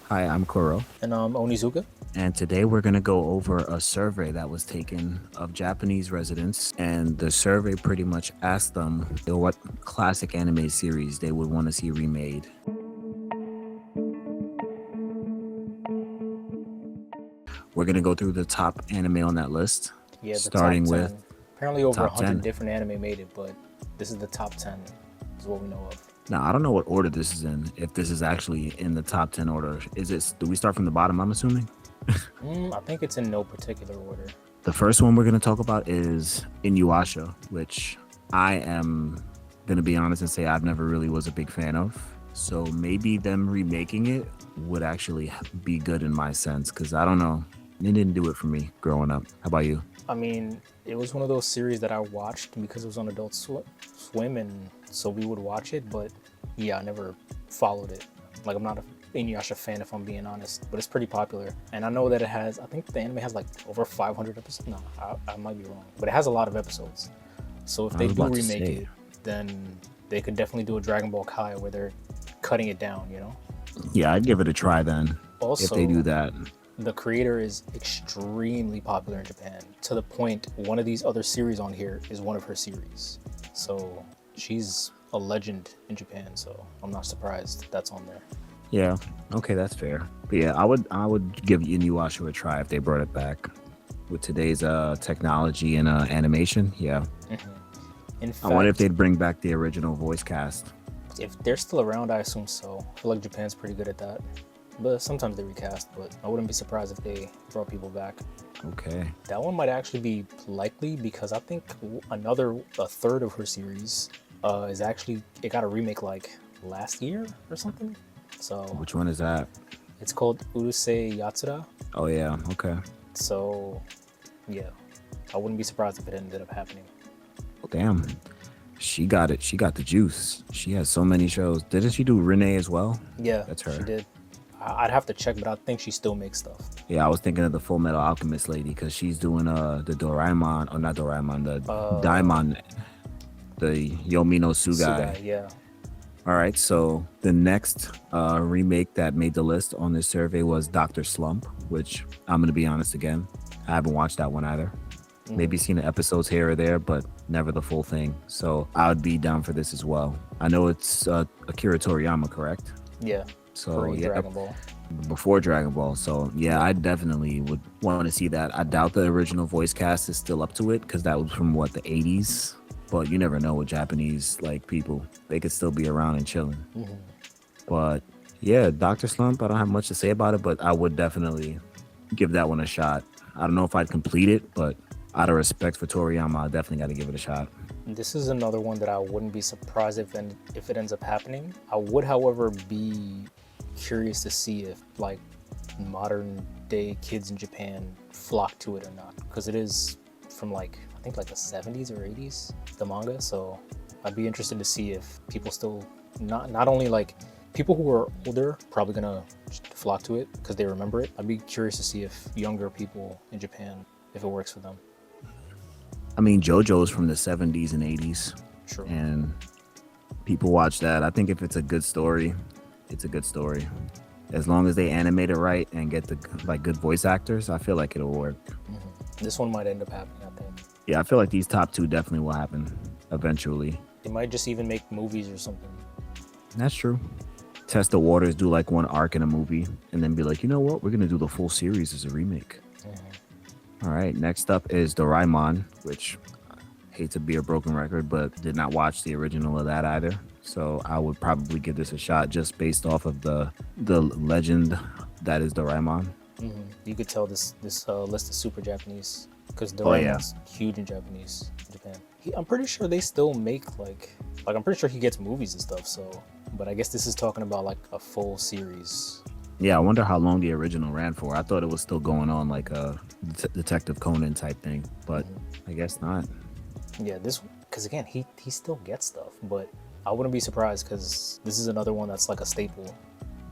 Hi, I'm Kuro, And Onizuka. and today we're going to go over a survey that was taken of Japanese residents. And the survey pretty much asked them what classic anime series they would want to see remade. We're going to go through the top anime on that list, Yeah, the top starting with 10. Apparently over top 100 10. different anime made it, but this is the top 10 is what we know of. Now, I don't know what order this is in, if this is actually in the top 10 order. Do we start from the bottom, I'm assuming? I think it's in no particular order. The first one we're going to talk about is Inuyasha, which I am going to be honest and say I've never really was a big fan of. So maybe them remaking it would actually be good in my sense, because I don't know. It didn't do it for me growing up. How about you? I mean, it was one of those series that I watched because it was on Swim, and so we would watch it, but yeah, I never followed it. Like, I'm not a Inuyasha fan, if I'm being honest, but it's pretty popular. And I know that it has, I think the anime has like over 500 episodes. No, I might be wrong, but it has a lot of episodes. So if I they was do about to remake say, it, then they could definitely do a Dragon Ball Kai where they're cutting it down, yeah, I'd give it a try then if they do Also, that. the creator is extremely popular in Japan to the point one of these other series on here is one of her series. So she's a legend in Japan, so I'm not surprised that's on there. Yeah, okay, that's fair. But yeah, I would give Inuyasha a try if they brought it back with today's technology and animation. Yeah, In I wonder if fact, they'd bring back the original voice cast. if they're still around, I assume so. I feel like Japan's pretty good at that. But sometimes they recast, but I wouldn't be surprised if they draw people back. Okay. That one might actually be likely because I think a third of her series is actually, it got a remake like last year or something. So Which one is that? it's called Urusei Yatsura. Oh yeah. Okay. So yeah, I wouldn't be surprised if it ended up happening. Oh, damn. She got it. She got the juice. She has so many shows. Didn't she do Renee as well? Yeah, That's she her. did. I'd have to check, but I think she still makes stuff. Yeah, I was thinking of the Full Metal Alchemist lady because she's doing the Doraemon, or not Doraemon, the Uh, Daimon, the Yomi no Sugai. Sugai, yeah. All right, so the next remake that made the list on this survey was Doctor Slump, which I'm gonna be honest again, I haven't watched that one either. Maybe seen the episodes here or there, but never the full thing. So I would be down for this as well. I know it's Akira Toriyama, correct? Yeah, So pre yeah, Dragon Ball. before Dragon Ball. So yeah, I definitely would want to see that. I doubt the original voice cast is still up to it because that was from what, the 80s. But you never know with Japanese like people; they could still be around and chilling. But yeah, Doctor Slump. I don't have much to say about it, but I would definitely give that one a shot. I don't know if I'd complete it, but out of respect for Toriyama, I definitely got to give it a shot. This is another one that I wouldn't be surprised if it ends up happening. I would, however, be curious to see if like modern day kids in Japan flock to it or not, because it is from like I think like the 70s or 80s, the manga. So I'd be interested to see if people still not only like people who are older probably gonna flock to it because they remember it. I'd be curious to see if younger people in Japan if it works for them. I mean, JoJo's from the 70s and 80s, True. and people watch that. I think if it's a good story, it's a good story. As long as they animate it right and get the like good voice actors, I feel like it'll work. This one might end up happening, I think. Yeah, I feel like these top two definitely will happen eventually. They might just even make movies or something. That's true. Test the waters, do like one arc in a movie, and then be like, you know what? We're gonna do the full series as a remake. All right. Next up is Doraemon, which I hate to be a broken record, but did not watch the original of that either. So I would probably give this a shot just based off of the legend that is Doraemon. You could tell this list is super Japanese because Oh yeah. Doraemon's huge in Japan. I'm pretty sure they still make like I'm pretty sure he gets movies and stuff. So, but I guess this is talking about like a full series. Yeah, I wonder how long the original ran for. I thought it was still going on like a Detective Conan type thing, but I guess not. Yeah, this because again he still gets stuff, but I wouldn't be surprised because this is another one that's like a staple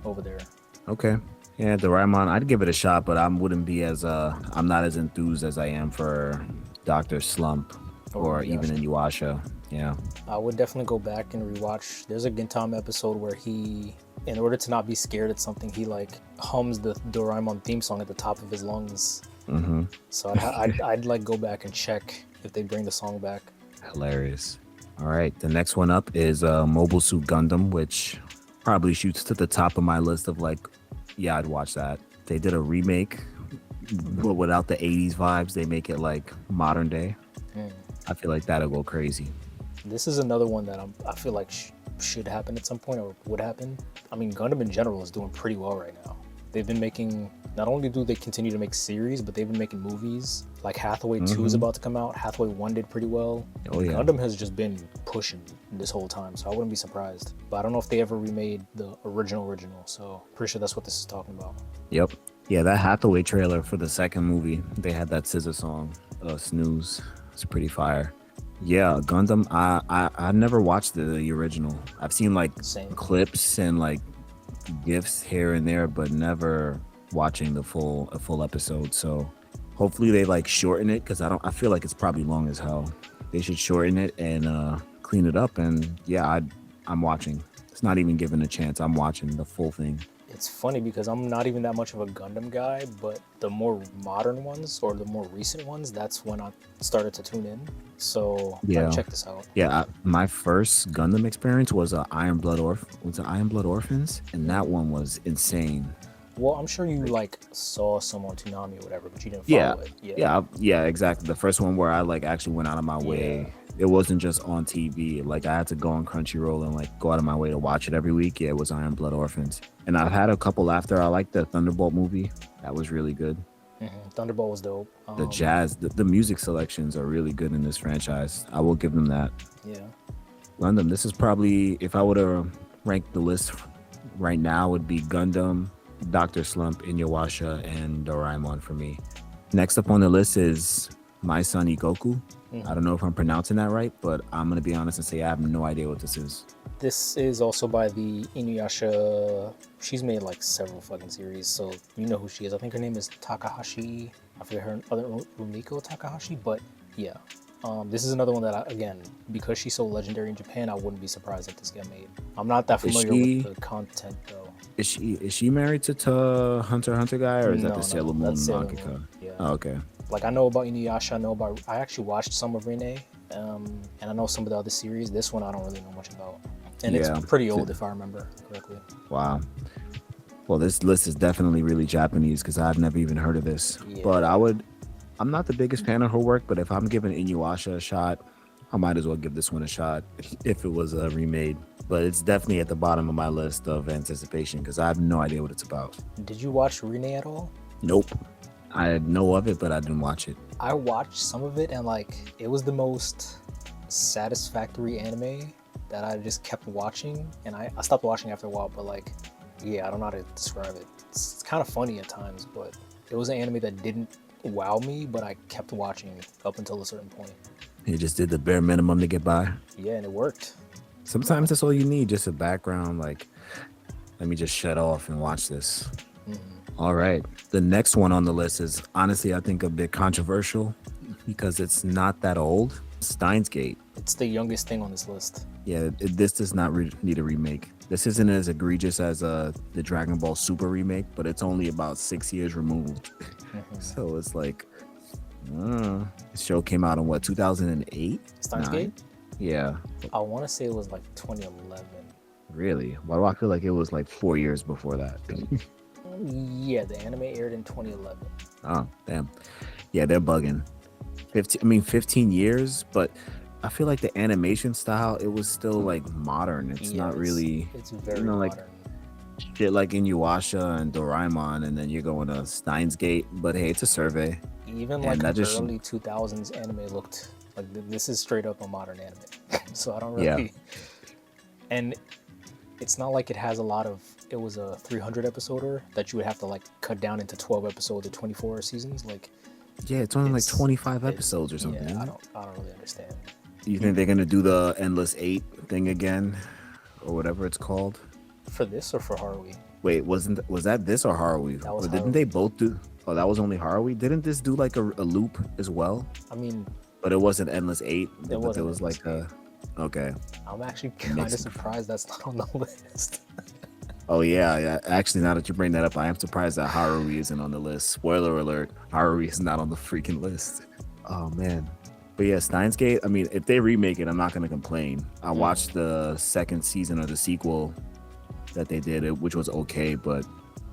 over there. Okay. Yeah, Doraemon, I'd give it a shot, but I wouldn't be as I'm not as enthused as I am for Doctor Slump or even Inuyasha. Inuyasha. Yeah. I would definitely go back and rewatch. There's a Gintama episode where he in order to not be scared at something, he like hums the Doraemon theme song at the top of his lungs. Mm-hmm. So I'd like go back and check if they bring the song back. Hilarious. All right, the next one up is Mobile Suit Gundam, which probably shoots to the top of my list of like, yeah, I'd watch that. They did a remake, but without the 80s vibes, they make it like modern day. I feel like that'll go crazy. This is another one that I feel like should happen at some point or would happen. I mean, Gundam in general is doing pretty well right now. They've been making, not only do they continue to make series, but they've been making movies. Like Hathaway 2 is about to come out. Hathaway 1 did pretty well. Oh, yeah. Gundam has just been pushing this whole time, so I wouldn't be surprised. But I don't know if they ever remade the original, so pretty sure that's what this is talking about. Yep. Yeah, that Hathaway trailer for the second movie, they had that scissor song, Snooze. It's pretty fire. Yeah, Gundam, I never watched the original. I've seen like clips and like gifs here and there, but never watching a full episode. So hopefully they like shorten it, because I feel like it's probably long as hell. They should shorten it and clean it up, and yeah, I'm watching. It's not even given a chance. I'm watching the full thing. It's funny because I'm not even that much of a Gundam guy, but the more modern ones or the more recent ones, that's when I started to tune in. So yeah, check this out. Yeah, my first Gundam experience was Iron Blood Orphans, and that one was insane. Well, I'm sure you like saw some on Toonami or whatever, but you didn't follow it. Yeah, exactly. The first one where I like actually went out of my way. It wasn't just on TV. Like I had to go on Crunchyroll and like go out of my way to watch it every week. Yeah, it was Iron Blood Orphans. And I've had a couple after. I like the Thunderbolt movie. That was really good. Thunderbolt was dope. The jazz, the music selections are really good in this franchise. I will give them that. Yeah. Gundam, this is probably, if I were to rank the list right now, would be Gundam, Dr. Slump, Inuyasha, and Doraemon for me. Next up on the list is My Son Ikoku. I don't know if I'm pronouncing that right, but I'm going to be honest and say I have no idea what this is. This is also by the Inuyasha. She's made like several fucking series, so you know who she is. I think her name is Takahashi. I forget her other, Rumiko Takahashi, but yeah. This is another one that, again, because she's so legendary in Japan, I wouldn't be surprised if this got made. I'm not that familiar with the content, though. Is she married to Hunter x Hunter guy, or is that the Sailor Moon mangaka? Yeah. Oh, okay. Like, I know about Inuyasha, I actually watched some of Remake, and I know some of the other series. This one I don't really know much about. And it's pretty old, if I remember correctly. Wow. Well, this list is definitely really Japanese, because I've never even heard of this. Yeah. But I'm not the biggest fan of her work, but if I'm giving Inuyasha a shot, I might as well give this one a shot if it was remade. But it's definitely at the bottom of my list of anticipation, because I have no idea what it's about. Did you watch Remake at all? Nope. I know of it, but I didn't watch it. I watched some of it, and like it was the most satisfactory anime that I just kept watching, and I stopped watching after a while, but like, yeah, I don't know how to describe it. It's kind of funny at times, but it was an anime that didn't wow me, but I kept watching up until a certain point. You just did the bare minimum to get by. Yeah, and it worked. Sometimes that's all you need, just a background, like, let me just shut off and watch this. All right. The next one on the list is honestly, I think, a bit controversial because it's not that old. Steins Gate. It's the youngest thing on this list. Yeah, this does not need a remake. This isn't as egregious as the Dragon Ball Super remake, but it's only about 6 years removed. So it's like, the show came out in what, 2008? Steins Gate? Yeah. I want to say it was like 2011. Really? Why do I feel like it was like 4 years before that? Yeah, the anime aired in 2011. Oh, damn. Yeah, they're bugging. 15 years, but I feel like the animation style, it was still like modern. It's not really, it's very like modern. Shit like Inuyasha and Doraemon, and then you're going to Steins Gate, but hey, it's a survey. Even like the early 2000s anime looked like this is straight up a modern anime. So I don't really, and it's not like it has a lot of, it was a 300 episoder that you would have to like cut down into 12 episodes or 24 seasons. Like, yeah, it's only like 25 episodes or something. Yeah, I don't really understand. You think they're gonna do the Endless 8 thing again, or whatever it's called? For this or for Haruhi? Wait, was that this or Haruhi? Or didn't they both do? Oh, that was only Haruhi. Didn't this do like a loop as well? I mean, but it wasn't Endless 8. It was like a. Okay. I'm actually kind of surprised that's not on the list. Oh yeah, yeah. Actually, now that you bring that up, I am surprised that Harui isn't on the list. Spoiler alert: Harui is not on the freaking list. Oh man. But yeah, Steins Gate. I mean, if they remake it, I'm not gonna complain. I Mm, watched the second season of the sequel that they did, which was okay. But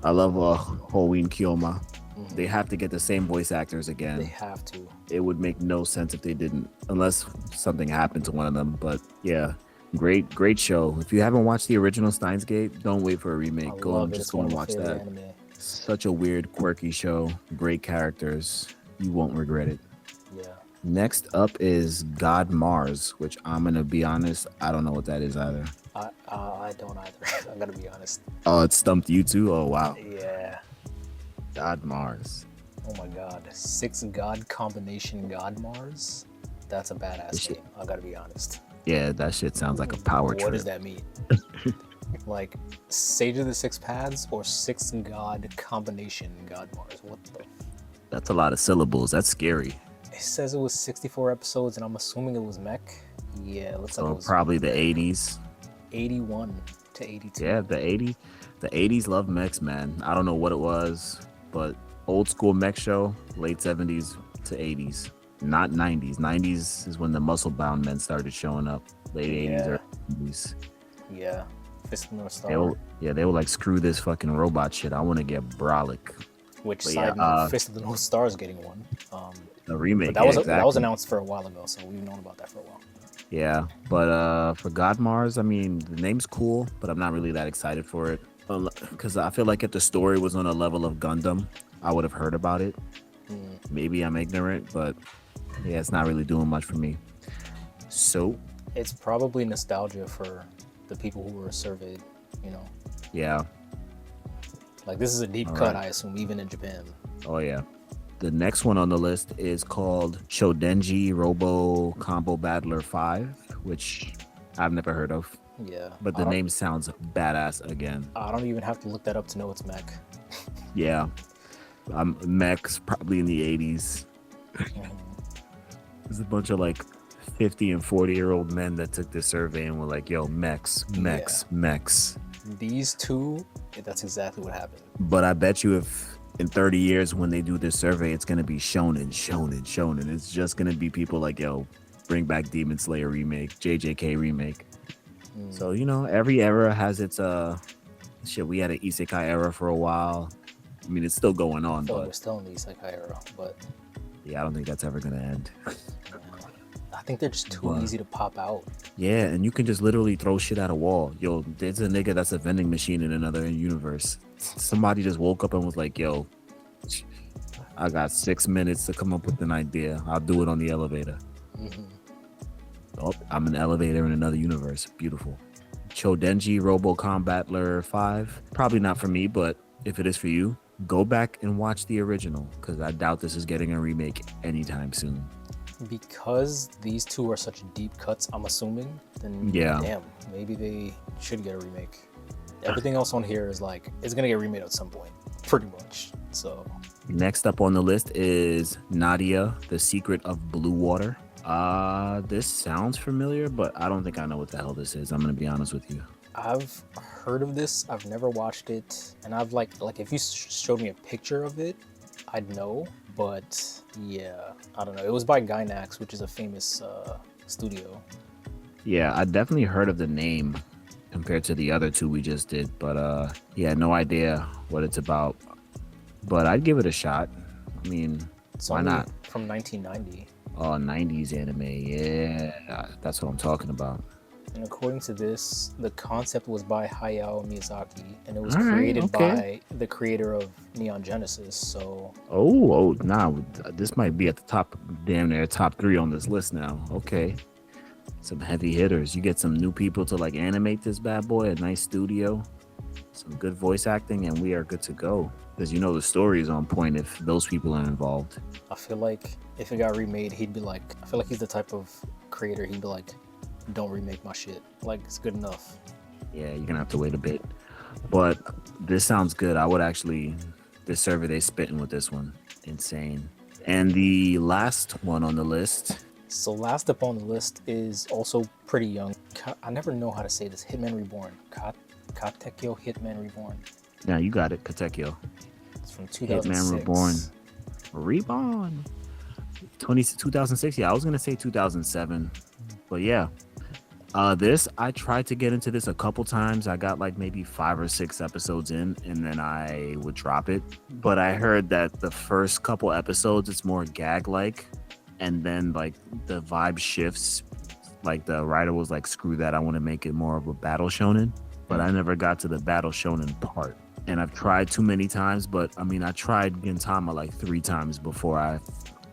I love Hoin Kiyoma. They mhm. have to get the same voice actors They again. have to. It would make no sense if they didn't, unless something happened to one of them. But yeah, great show. If you haven't watched the original Steins Gate, don't wait for a I remake. love it. Just It's go one of and my watch favorite that. anime. Such a weird, quirky show. Great characters. You won't regret it. Yeah. Next up is God Mars, which I'm gonna be honest, I don't know what that is either. I don't either. I gotta be honest. Oh, it stumped you too. Oh wow, Yeah. God Mars. Oh my god. Six god combination god Mars? That's a This badass shit, name. I gotta be honest. yeah, that shit sounds like a power What does trip. that mean? Like Sage of the Six Paths or Six God combination God Mars? What the? That's a lot of syllables. That's scary. It says it was 64 episodes, and I'm assuming it was mech. Yeah, it looks like it So was probably the mech. 80s. 81 to 82. Yeah, the 80s love mechs, man. I don't know what it was, but old school mech show, late 70s to 80s, not 90s. 90s is when the muscle bound men started showing up. Late 80s or Yeah, 90s. yeah. Fist of the North They Star. were yeah, they were like screw this fucking robot shit. I want to get brolic. Which But yeah, side note, Fist of the North Star is getting one. the But remake, that yeah, was exactly. announced for a while ago, so we've known about that for a while. Yeah, but for God Mars, I mean, the name's cool, but I'm not really that excited for it because I feel like if the story was on a level of Gundam, I would have heard about it. Mm. Maybe I'm ignorant, but yeah, it's not really doing much for me. So It's probably nostalgia for the people who were surveyed. You know, yeah, like this is a deep all cut, right. I assume, even in Japan. Oh yeah. The next one on the list is called Shodenji Robo Combo Battler 5, which I've never heard of, Yeah, but the name sounds badass again. I don't even have to look that up to know it's mech. Yeah, mechs probably in the 80s. Mhm. There's a bunch of like 50 and 40-year-old men that took this survey and were like, yo, mechs, Yeah, mechs, mechs. these two, that's exactly what happened. But I bet you if in 30 years when they do this survey, it's going to be shonen, shonen, shonen. It's just going to be people like, yo, bring back Demon Slayer remake, JJK remake. Mm. So, every era has its, shit, we had an isekai era for a while. I mean, it's still going I on, feel like but we're still in the Isekai era, but yeah, I don't think that's ever going to end. yeah. I think they're just too But easy to pop out. yeah, and you can just literally throw shit at a wall. Yo, there's a nigga that's a vending machine in another universe. Somebody just woke up and was like, yo, I got 6 minutes to come up with an idea. I'll do it on the elevator. Hmm. Oh, I'm an elevator in another universe. Beautiful. Chodenji Robo Combatler 5. Probably not for me, but if it is for you, go back and watch the original because I doubt this is getting a remake anytime soon. Because these two are such deep cuts, I'm assuming, then Yeah. damn, maybe they should get a remake. Everything else on here is like, it's gonna get remade at some point, pretty much. So, Next up on the list is Nadia, The Secret of Blue Water. This sounds familiar, but I don't think I know what the hell this is. I'm gonna be honest with you. I've heard of this, I've never watched it, and I've like if you showed me a picture of it, I'd know. But yeah, I don't know. It was by Gainax, which is a famous studio. Yeah, I definitely heard of the name compared to the other two we just did, but yeah, no idea what it's about. But I'd give it a shot. I mean, It's why only not? from 1990. Oh, 90s anime. Yeah, that's what I'm talking about. And according to this, the concept was by Hayao Miyazaki, and it was All right, created okay. by the creator of Neon Genesis. So, Oh, nah, this might be at the top, damn near top 3 on this list now. Okay. Some heavy hitters. You get some new people to like animate this bad boy, a nice studio, some good voice acting, and we are good to go. Because the story is on point if those people are involved. I feel like if it got remade, he'd be like, I feel like he's the type of creator, he'd be like, don't remake my shit. Like, it's good enough. Yeah, you're gonna have to wait a bit. But this sounds good. I would actually this survey they spitting with this one. Insane. And the last one on the list. So, last up on the list is also pretty young. I never know how to say this. Hitman Reborn. Katekyo Hitman Reborn. Yeah, you got it. Katekyo. It's from Hitman Reborn. 2006. Reborn. 2006. Yeah, I was gonna say 2007, but yeah. This I tried to get into this a couple times. I got like maybe 5 or 6 episodes in, and then I would drop it. But I heard that the first couple episodes it's more gag like, and then like the vibe shifts. Like the writer was like, "Screw that! I want to make it more of a battle shonen." But I never got to the battle shonen part. And I've tried too many times. But I mean, I tried Gintama like 3 times before I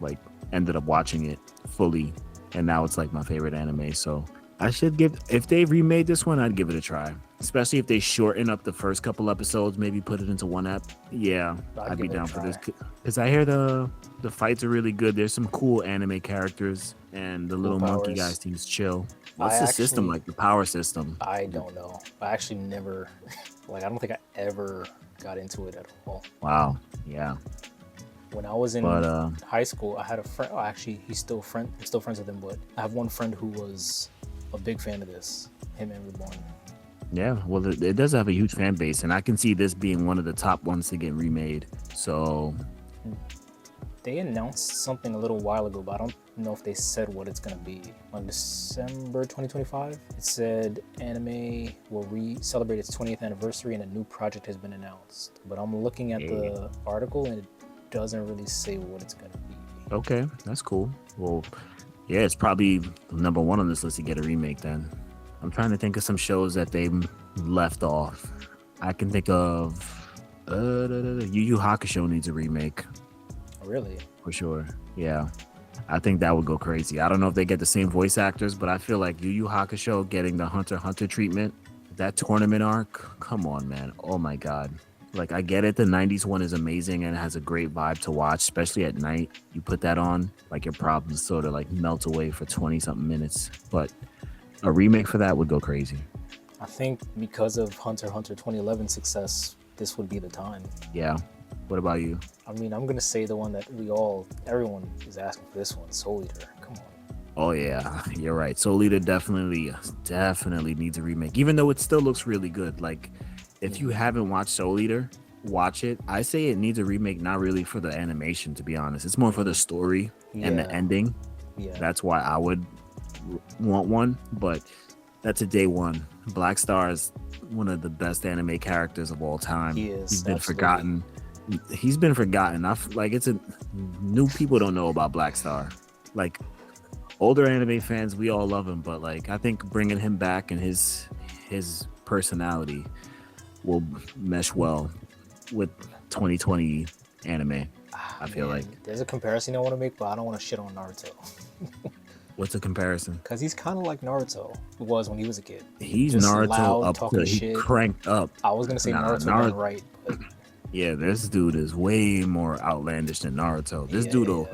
like ended up watching it fully, and now it's like my favorite anime. So I should give, if they remade this one, I'd give it a try. Especially if they shorten up the first couple episodes, maybe put it into one app. Yeah, I'd be down for this. Because I hear the fights are really good. There's some cool anime characters, and the little monkey guy seems chill. What's the system like, the power system? I don't know. I actually never, like, I don't think I ever got into it at all. Wow, yeah. When I was in high school, I had a friend. Oh, actually, I'm still friends with him. But I have one friend who was a big fan of this, Hitman Reborn. Yeah, well, it does have a huge fan base, and I can see this being one of the top ones to get remade. So they announced something a little while ago, but I don't know if they said what it's gonna be. On December 2025, it said anime will celebrate its 20th anniversary, and a new project has been announced. But I'm looking at the article, and it doesn't really say what it's gonna be. Okay, that's cool. Well, yeah, it's probably number 1 on this list to get a remake then. I'm trying to think of some shows that they left off. I can think of Yu Yu Hakusho needs a remake. Really? For sure. Yeah. I think that would go crazy. I don't know if they get the same voice actors, but I feel like Yu Yu Hakusho getting the Hunter x Hunter treatment, that tournament arc, come on, man. Oh my God. Like, I get it. The 90s one is amazing and it has a great vibe to watch, especially at night. You put that on, like your problems sort of like melt away for 20 something minutes. But a remake for that would go crazy. I think because of Hunter x Hunter 2011 success, this would be the time. Yeah. What about you? I mean, I'm gonna say the one that everyone is asking for this one, Soul Eater. Come on. Oh yeah, you're right. Soul Eater definitely needs a remake, even though it still looks really good. Like, if you haven't watched Soul Eater, watch it. I say it needs a remake, not really for the animation, to be honest. It's more for the story and the ending. Yeah. That's why I would want one, but that's a day one. Black Star is one of the best anime characters of all time. He is. He's been forgotten. He's been forgotten. New people don't know about Black Star. Like, older anime fans, we all love him, but like, I think bringing him back and his personality will mesh well with 2020 anime. I feel like there's a comparison I want to make, but I don't want to shit on Naruto. What's a comparison? Because he's kind of like Naruto was when he was a kid. He's just Naruto loud, up to he cranked up. I was gonna say Naruto right, but yeah, this dude is way more outlandish than Naruto. This dude will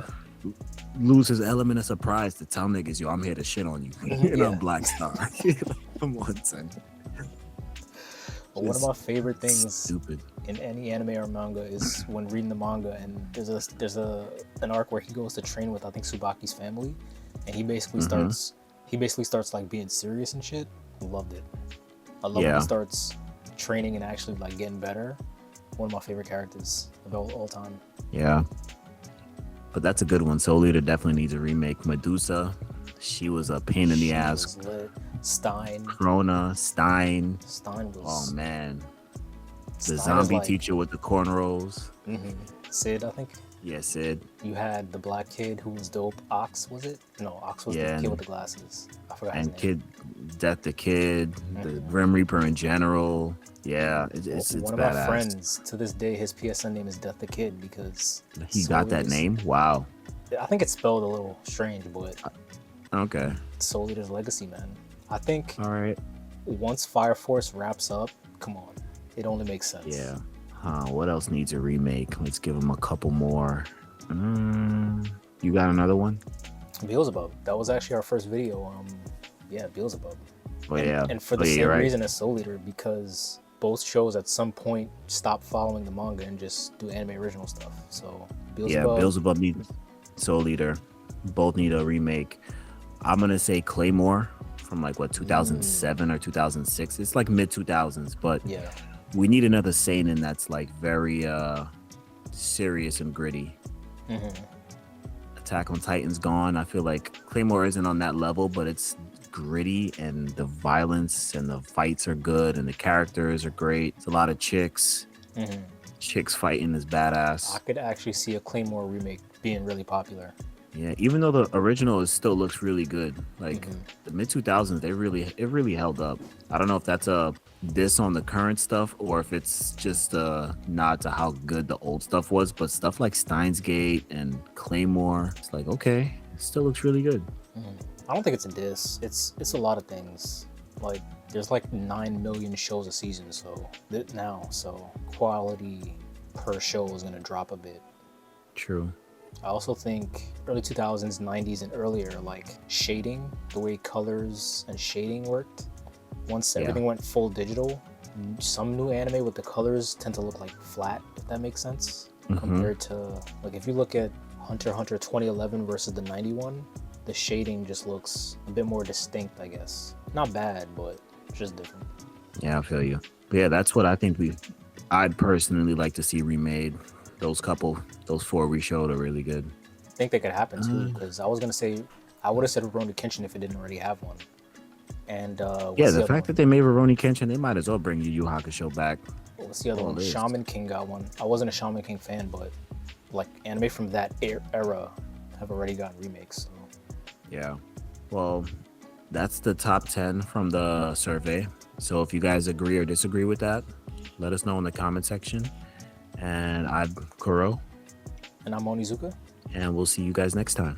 lose his element of surprise to tell niggas, yo, I'm here to shit on you. You're not Black Star. Come on, son. But one of my favorite things in any anime or manga is when reading the manga, and there's an arc where he goes to train with, I think, Tsubaki's family, and he basically starts like being serious and shit. Loved it. I love when he starts training and actually like getting better. One of my favorite characters of all time. Yeah. But that's a good one. Soul Eater definitely needs a remake. Medusa, she was a pain in the ass. Stein. Krona, Stein. Stein was... Oh, man. The zombie teacher with the cornrows. Mm-hmm. Sid, I think. Yeah, Sid. You had the black kid who was dope. Ox, was it? No, Ox was the kid with the glasses. I forgot his name. And Death the Kid, the Grim Reaper in general. Yeah, it's one of badass. my friends, to this day, his PSN name is Death the Kid because... He got that name? Wow. I think it's spelled a little strange, but... Okay. Soul Eater's legacy, man. I think... All right. Once Fire Force wraps up, come on. It only makes sense. Yeah. What else needs a remake? Let's give him a couple more. You got another one? Beelzebub. That was actually our first video. Beelzebub. Oh, yeah. And for the same reason as Soul Eater, because both shows at some point stop following the manga and just do anime original stuff. So Beelzebub needs Soul Eater. Both need a remake. I'm gonna say Claymore from like what 2007 or 2006. It's like mid 2000s, but Yeah. we need another seinen that's like very serious and gritty. Hmm. Attack on Titan's gone. I feel like Claymore isn't on that level, but it's gritty and the violence and the fights are good and the characters are great. It's a lot of chicks. Hmm. Chicks fighting is I badass. could actually see a Claymore remake being really popular. Yeah, even though the original is still looks really good. Like Mhm. the mid 2000s, it really held up. I don't know if that's a diss on the current stuff or if it's just a nod to how good the old stuff was. But stuff like Steins Gate and Claymore, it's like okay, it still looks really good. Mhm. I don't think it's a diss. It's a lot of things. Like there's like 9 million shows a season, so so quality per show is gonna drop a bit. True. I also think early 2000s, 90s, and earlier, like shading, the way colors and shading worked. Once everything went full digital, some new anime with the colors tend to look like flat, if that makes sense. Mhm. Compared to, like, if you look at Hunter x Hunter 2011 versus the 91, the shading just looks a bit more distinct, I guess. Not bad, but just different. Yeah, I feel you. But yeah, that's what I think I'd personally like to see remade. Those 4 we showed are really good. I think that could happen too, because I was gonna say, I would have said Rurouni Kenshin if it didn't already have one. And Yeah, the fact that they made Rurouni Kenshin, they might as well bring Yu Yu Hakusho back. what's the other one? list. Shaman King got one. I wasn't a Shaman King fan, but like anime from that era have already gotten remakes. So. Yeah. Well, that's the top 10 from the survey. So if you guys agree or disagree with that, let us know in the comment section. And I'm Kuro, And I'm Onizuka. and we'll see you guys next time.